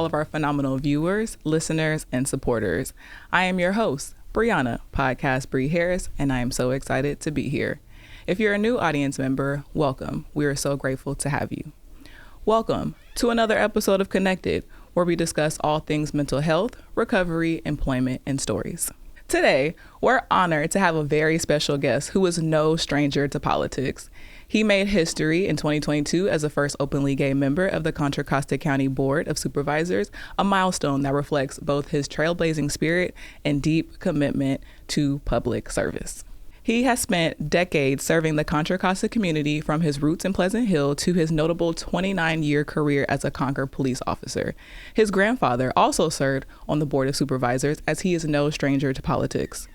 all of our phenomenal viewers, listeners, and supporters. I am your host, Brianna, podcast Bree Harris, and I am so excited to be here. If you're a new audience member, welcome. We are so grateful to have you. Welcome to another episode of Connected, where we discuss all things mental health, recovery, employment, and stories. Today, we're honored to have a very special guest who is no stranger to politics. He made history in 2022 as the first openly gay member of the Contra Costa County Board of Supervisors, a milestone that reflects both his trailblazing spirit and deep commitment to public service. He has spent decades serving the Contra Costa community, from his roots in Pleasant Hill to his notable 29-year career as a Concord Police Officer. His grandfather also served on the Board of Supervisors, as he is no stranger to politics.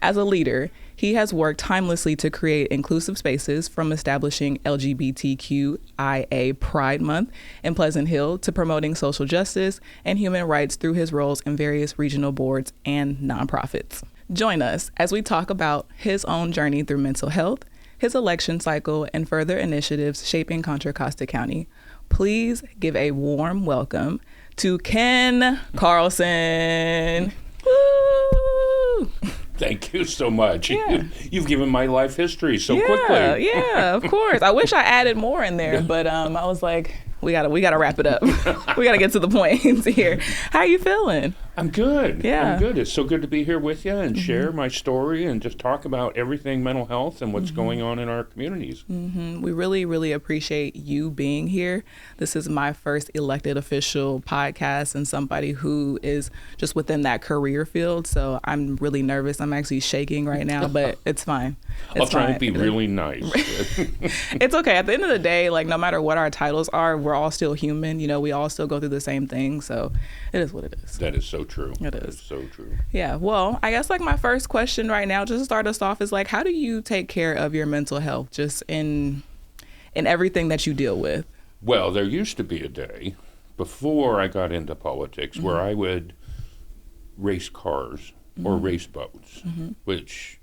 As a leader, he has worked tirelessly to create inclusive spaces, from establishing LGBTQIA Pride Month in Pleasant Hill to promoting social justice and human rights through his roles in various regional boards and nonprofits. Join us as we talk about his own journey through mental health, his election cycle, and further initiatives shaping Contra Costa County. Please give a warm welcome to Ken Carlson. Woo! Thank you so much. Yeah. You've given my life history so quickly. Yeah, of course. I wish I added more in there, but I was like, we gotta wrap it up. We gotta get to the point here. How are you feeling? I'm good. Yeah. I'm good. It's so good to be here with you and share my story and just talk about everything mental health and what's going on in our communities. We really, really appreciate you being here. This is my first elected official podcast and somebody who is just within that career field. So I'm really nervous. I'm actually shaking right now, but it's fine. I'll try and be really nice. It's okay. At the end of the day, like, no matter what our titles are, we're all still human. You know, we all still go through the same thing. So it is what it is. That is so true. It That is. so true. Yeah. Well, I guess like my first question right now, just to start us off, is like, how do you take care of your mental health just in everything that you deal with? Well, there used to be a day before I got into politics where I would race cars or race boats, which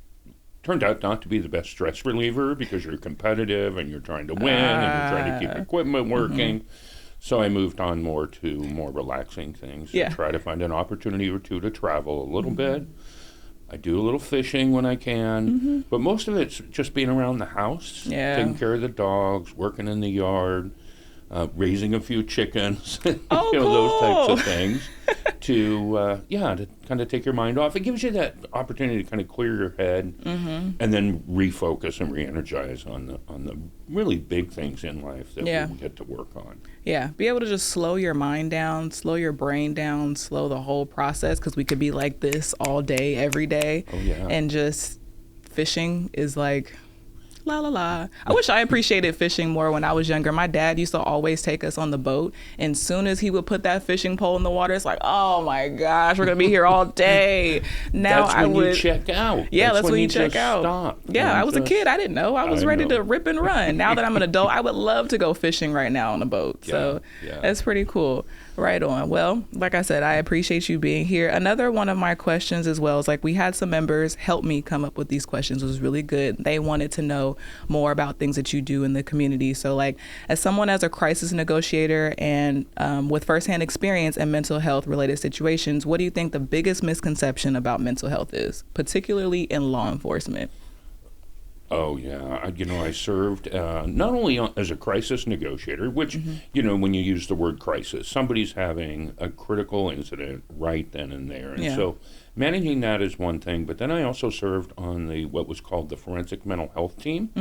turned out not to be the best stress reliever because you're competitive and you're trying to win and you're trying to keep equipment working. So I moved on more to more relaxing things and try to find an opportunity or two to travel a little bit. I do a little fishing when I can, but most of it's just being around the house, taking care of the dogs, working in the yard, raising a few chickens, Oh, you know, those types cool. of things to kind of take your mind off. It gives you that opportunity to kind of clear your head and then refocus and re-energize on the really big things in life that we get to work on. Yeah, be able to just slow your mind down, slow your brain down, slow the whole process, because we could be like this all day, every day. Oh, yeah. And just fishing is like, la la la. I wish I appreciated fishing more when I was younger. My dad used to always take us on the boat, and soon as he would put that fishing pole in the water, it's like, oh my gosh, we're gonna be here all day. Now That's when you check out. Yeah, that's when you just check out. Stop. Yeah, I was a kid. I didn't know. I was ready know. to rip and run. Now that I'm an adult, I would love to go fishing right now on a boat. So that's pretty cool. Right on. Well, like I said, I appreciate you being here. Another one of my questions as well is, like, we had some members help me come up with these questions. It was really good. They wanted to know more about things that you do in the community. So, like, as someone as a crisis negotiator and with firsthand experience in mental health related situations, what do you think the biggest misconception about mental health is, particularly in law enforcement? Oh, yeah. I served not only as a crisis negotiator, which, when you use the word crisis, somebody's having a critical incident right then and there. And so managing that is one thing. But then I also served on what was called the forensic mental health team.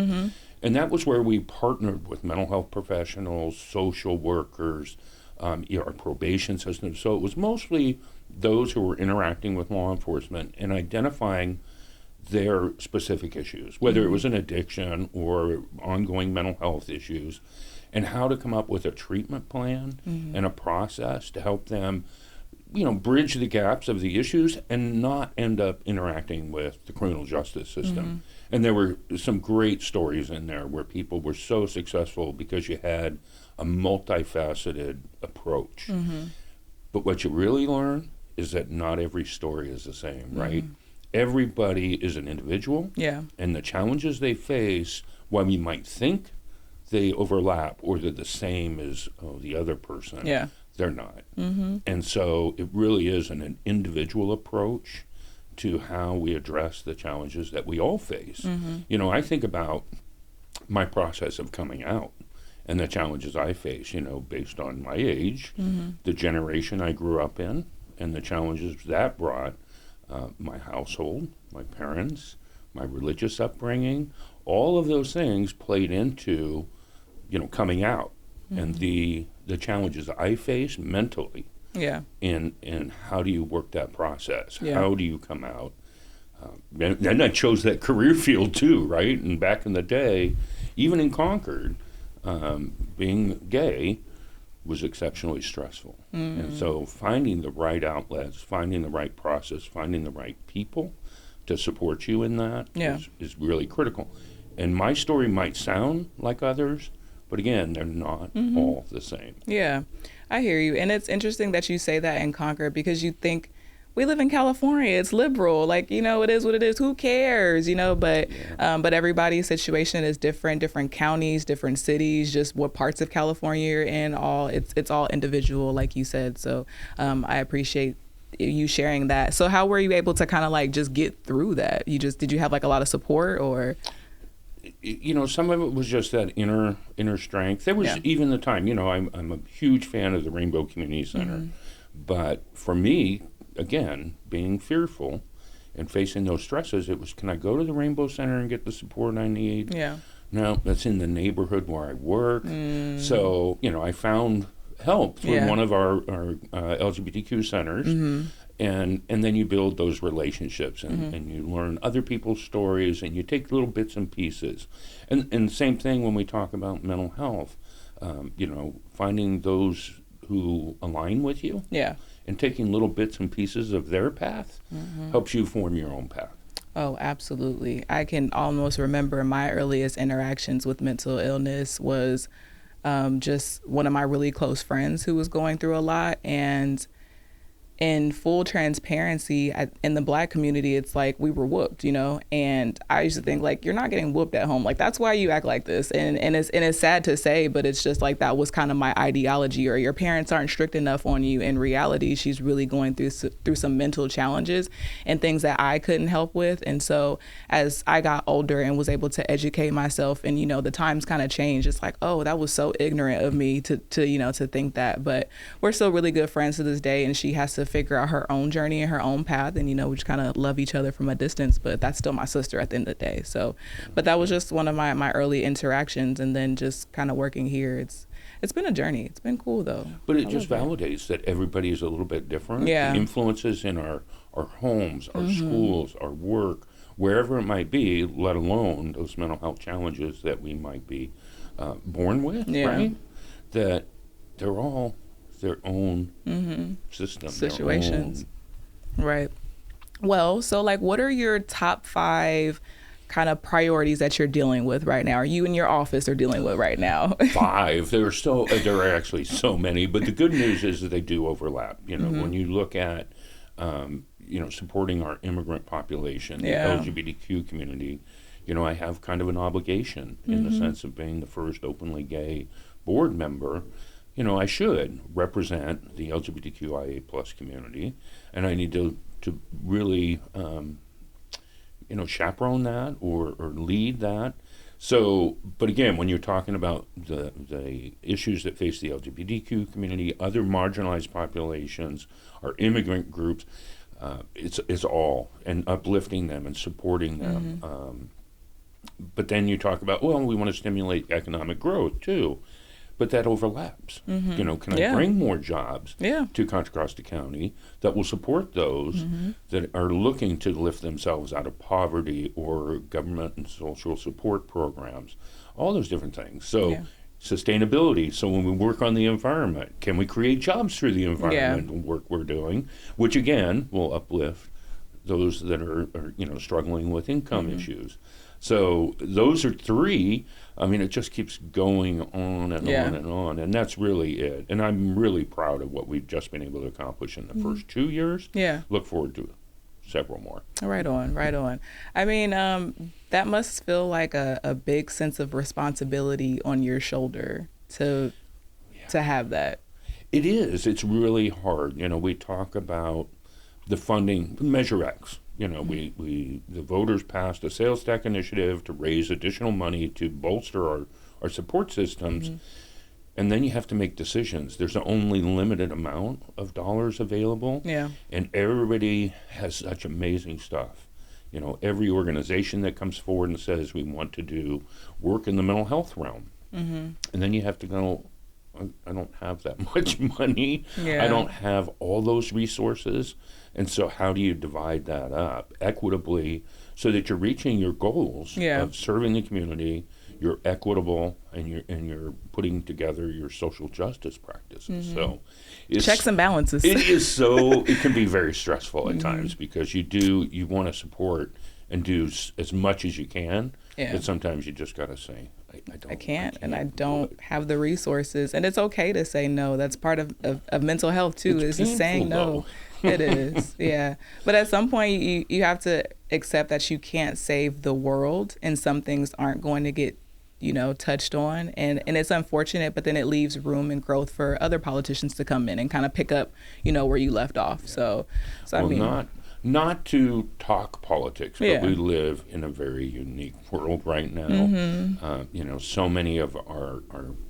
And that was where we partnered with mental health professionals, social workers, our probation system. So it was mostly those who were interacting with law enforcement and identifying their specific issues, whether it was an addiction or ongoing mental health issues, and how to come up with a treatment plan and a process to help them, bridge the gaps of the issues and not end up interacting with the criminal justice system. And there were some great stories in there where people were so successful because you had a multifaceted approach. But what you really learn is that not every story is the same, right? Everybody is an individual, and the challenges they face, while we might think they overlap or they're the same as the other person, they're not. And so it really is an individual approach to how we address the challenges that we all face. You know, I think about my process of coming out and the challenges I face, you know, based on my age, the generation I grew up in, and the challenges that brought, my household, my parents, my religious upbringing, all of those things played into, you know, coming out and the challenges I face mentally. Yeah. And how do you work that process? Yeah. How do you come out? And I chose that career field too, right? And back in the day, even in Concord, being gay was exceptionally stressful. And so finding the right outlets, finding the right process, finding the right people to support you in that is really critical. And my story might sound like others, but again, they're not all the same. Yeah, I hear you. And it's interesting that you say that in Concord, because you think we live in California, it's liberal, like, you know, it is what it is, who cares, you know, but everybody's situation is different counties, different cities, just what parts of California you're in, it's all individual, like you said. So I appreciate you sharing that. So how were you able to kind of like just get through that? Did you have like a lot of support, or? You know, some of it was just that inner strength. There was even the time, you know, I'm a huge fan of the Rainbow Community Center, but for me, again, being fearful and facing those stresses, it was, can I go to the Rainbow Center and get the support I need? Yeah. No, that's in the neighborhood where I work. So, you know, I found help through one of our LGBTQ centers. And then you build those relationships and you learn other people's stories and you take little bits and pieces. And same thing when we talk about mental health, you know, finding those who align with you and taking little bits and pieces of their path helps you form your own path. Oh, absolutely. I can almost remember my earliest interactions with mental illness was just one of my really close friends who was going through a lot. And in full transparency, in the Black community, it's like we were whooped, you know, and I used to think like, you're not getting whooped at home. Like, that's why you act like this. And it's sad to say, but it's just like, that was kind of my ideology, or your parents aren't strict enough on you. In reality, she's really going through some mental challenges and things that I couldn't help with. And so as I got older and was able to educate myself, and, you know, the times kind of changed, it's like, oh, that was so ignorant of me to you know, to think that. But we're still really good friends to this day, and she has to figure out her own journey and her own path, and, you know, we just kind of love each other from a distance, but that's still my sister at the end of the day. So, but that was just one of my early interactions, and then just kind of working here, it's been a journey. It's been cool though. But it just validates that everybody is a little bit different. Yeah. The influences in our homes, our schools, our work, wherever it might be, let alone those mental health challenges that we might be born with, right? That they're all their own system, situations. Right. Well, so like, what are your top 5 kind of priorities that you're dealing with right now, or you and your office are dealing with right now? 5. There are actually so many, but the good news is that they do overlap. You know, when you look at, you know, supporting our immigrant population, the LGBTQ community, you know, I have kind of an obligation in the sense of being the first openly gay board member. You know, I should represent the LGBTQIA plus community, and I need to really, you know, chaperone that or lead that. So, but again, when you're talking about the issues that face the LGBTQ community, other marginalized populations, our immigrant groups, it's all, and uplifting them and supporting them. But then you talk about, well, we want to stimulate economic growth too. But that overlaps. You know, can I bring more jobs to Contra Costa County that will support those that are looking to lift themselves out of poverty, or government and social support programs, all those different things. So sustainability. So when we work on the environment, can we create jobs through the environmental work we're doing, which again will uplift those that are you know, struggling with income issues. So those are 3. I mean, it just keeps going on and on and on, and that's really it. And I'm really proud of what we've just been able to accomplish in the first 2 years. Look forward to several more. Right on. I mean, that must feel like a big sense of responsibility on your shoulder to have that. It is. It's really hard. We talk about the funding, Measure X. The voters passed a sales tax initiative to raise additional money to bolster our support systems. And then you have to make decisions. There's only limited amount of dollars available. Yeah. And everybody has such amazing stuff. Every organization that comes forward and says we want to do work in the mental health realm. And then you have to go, I don't have that much money. Yeah. I don't have all those resources. And so how do you divide that up equitably so that you're reaching your goals of serving the community, you're equitable, and you're putting together your social justice practices. So it's checks and balances. It can be very stressful at times because you want to support and do as much as you can. But sometimes you just got to say, I can't, and I don't have the resources. And it's okay to say no. That's part of mental health too, is just saying no. It is, yeah. But at some point, you have to accept that you can't save the world, and some things aren't going to get, touched on. And it's unfortunate, but then it leaves room and growth for other politicians to come in and kind of pick up, where you left off. Yeah. So I mean, not to talk politics, but we live in a very unique world right now. So many of our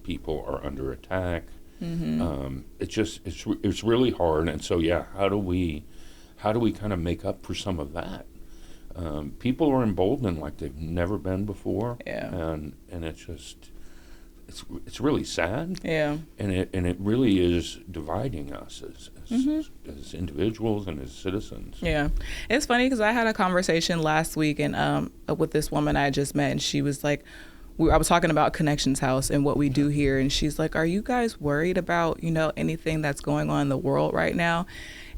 people are under attack. It's really hard, and so how do we kind of make up for some of that? People are emboldened like they've never been before, and it's really sad, and it really is dividing us as individuals and as citizens. Yeah, it's funny because I had a conversation last week and with this woman I just met, and she was like, I was talking about Connections House and what we do here, and she's like, are you guys worried about, anything that's going on in the world right now?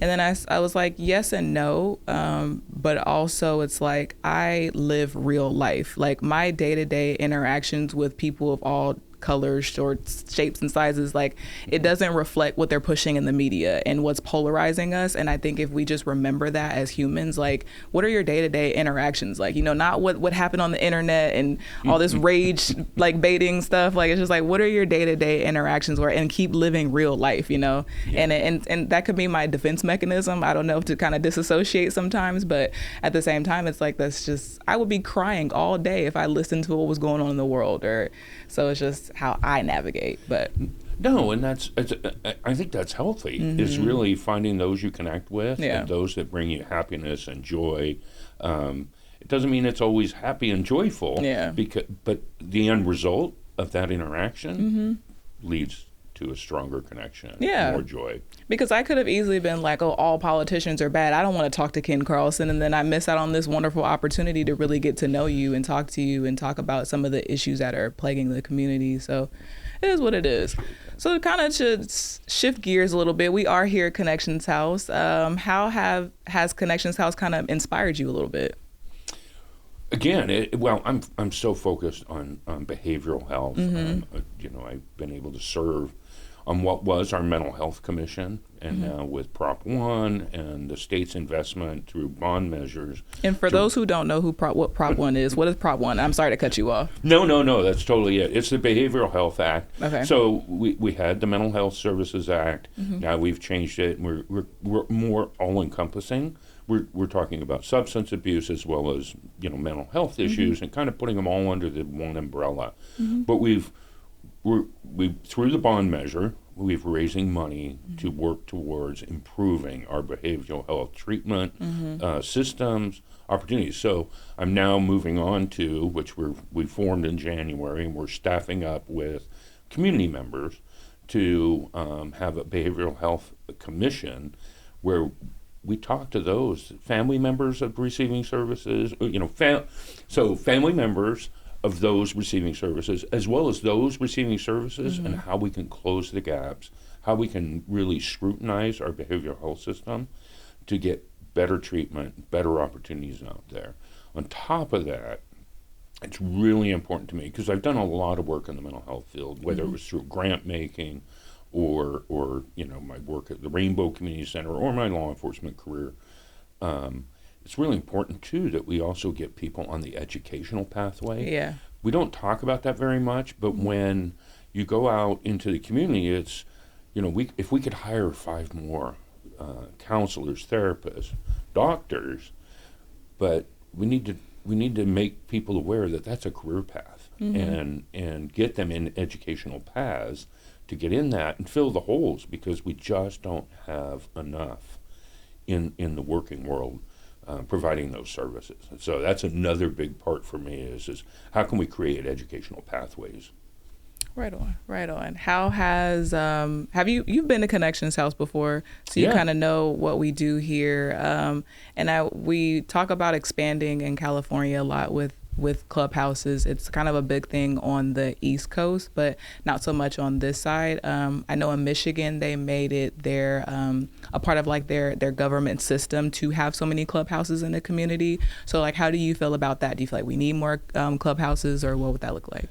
And then I was like, yes and no, but also it's like I live real life. Like my day-to-day interactions with people of all colors, shapes, and sizes, like it doesn't reflect what they're pushing in the media and what's polarizing us. And I think if we just remember that as humans, like what are your day-to-day interactions like, not what happened on the internet and all this rage like baiting stuff. Like it's just like, what are your day-to-day interactions and keep living real life, and that could be my defense mechanism. I don't know, to kind of disassociate sometimes, but at the same time it's like, I would be crying all day if I listened to what was going on in the world. So it's just how I navigate. But no, and I think that's healthy. Is really finding those you connect with and those that bring you happiness and joy. It doesn't mean it's always happy and joyful. But the end result of that interaction leads to a stronger connection, more joy. Because I could have easily been like, oh, all politicians are bad. I don't want to talk to Ken Carlson. And then I miss out on this wonderful opportunity to really get to know you and talk to you and talk about some of the issues that are plaguing the community. So it is what it is. So kind of to shift gears a little bit, we are here at Connections House. How has Connections House kind of inspired you a little bit? Again, I'm so focused on behavioral health. I've been able to serve on what was our mental health commission, and now with Prop 1 and the state's investment through bond measures. And for those who don't know what Prop 1 is, what is Prop 1? I'm sorry to cut you off. No, that's totally it. It's the Behavioral Health Act. Okay. So we had the Mental Health Services Act. Now we've changed it, and we're more all-encompassing. We're talking about substance abuse as well as mental health issues, and kind of putting them all under the one umbrella. But we've through the bond measure, we're raising money to work towards improving our behavioral health treatment systems, opportunities. So I'm now moving on to, which we formed in January, and we're staffing up with community members to have a behavioral health commission where we talk to those family members of receiving services, so family members of those receiving services, as well as those receiving services, and how we can close the gaps, how we can really scrutinize our behavioral health system to get better treatment, better opportunities out there. On top of that, it's really important to me, because I've done a lot of work in the mental health field, whether it was through grant making or my work at the Rainbow Community Center or my law enforcement career. It's really important, too, that we also get people on the educational pathway. Yeah. We don't talk about that very much, but when you go out into the community, it's, if we could hire 5 more counselors, therapists, doctors, but we need to make people aware that that's a career path, and get them in educational paths to get in that and fill the holes, because we just don't have enough in the working world providing those services. And so that's another big part for me is how can we create educational pathways? Right on. How has have you've been to Connections House before, so you kind of know what we do here, and we talk about expanding in California a lot with clubhouses. It's kind of a big thing on the East Coast, but not so much on this side. I know in Michigan they made it their a part of like their government system to have so many clubhouses in the community. So like, how do you feel about that? Do you feel like we need more clubhouses, or what would that look like?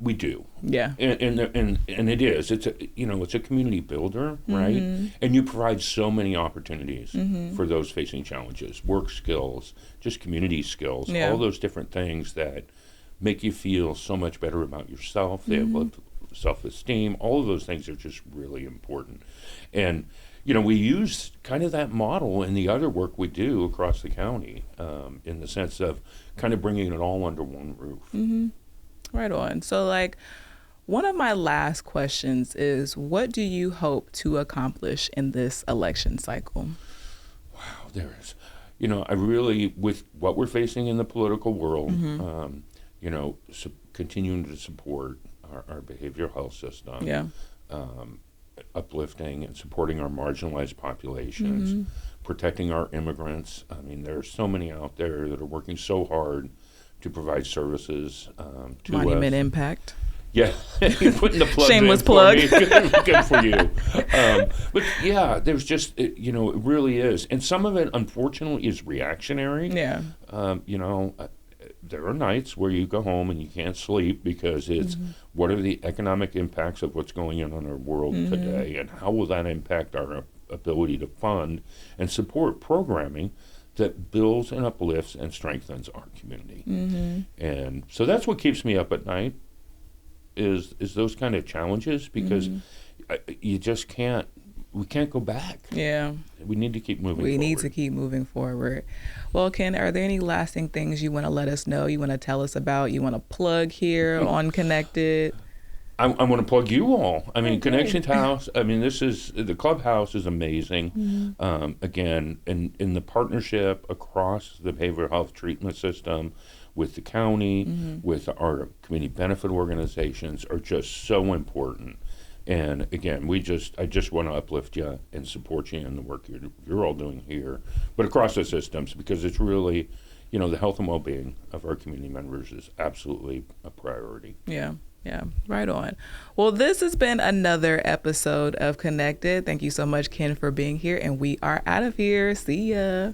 We do. Yeah. And it is. It's a community builder, right? And you provide so many opportunities for those facing challenges, work skills, just community skills, all those different things that make you feel so much better about yourself. They have self-esteem. All of those things are just really important. And we use kind of that model in the other work we do across the county, in the sense of kind of bringing it all under one roof. Right on. So like, one of my last questions is, what do you hope to accomplish in this election cycle? Wow, there is. I really, with what we're facing in the political world, continuing to support our behavioral health system, uplifting and supporting our marginalized populations, protecting our immigrants. I mean, there are so many out there that are working so hard to provide services to Monument us. Impact. Yeah, you're putting the plug Shameless in plug. For me. Good for you. But yeah, there's just, it really is. And some of it, unfortunately, is reactionary. Yeah. There are nights where you go home and you can't sleep because it's what are the economic impacts of what's going on in our world today, and how will that impact our ability to fund and support programming that builds and uplifts and strengthens our community. And so that's what keeps me up at night is those kind of challenges, because you just we can't go back. Yeah. We need to keep moving forward. We need to keep moving forward. Well, Ken, are there any lasting things you want to let us know, you want to tell us about, you want to plug here on Connected? I want to plug you all. I mean, Connections House, the clubhouse is amazing. Again, in the partnership across the behavioral health treatment system with the county, with our community benefit organizations are just so important. And again, I just want to uplift you and support you in the work you're all doing here, but across the systems, because it's really, the health and well-being of our community members is absolutely a priority. Yeah. Yeah, right on. Well, this has been another episode of Connected. Thank you so much, Ken, for being here, and we are out of here. See ya.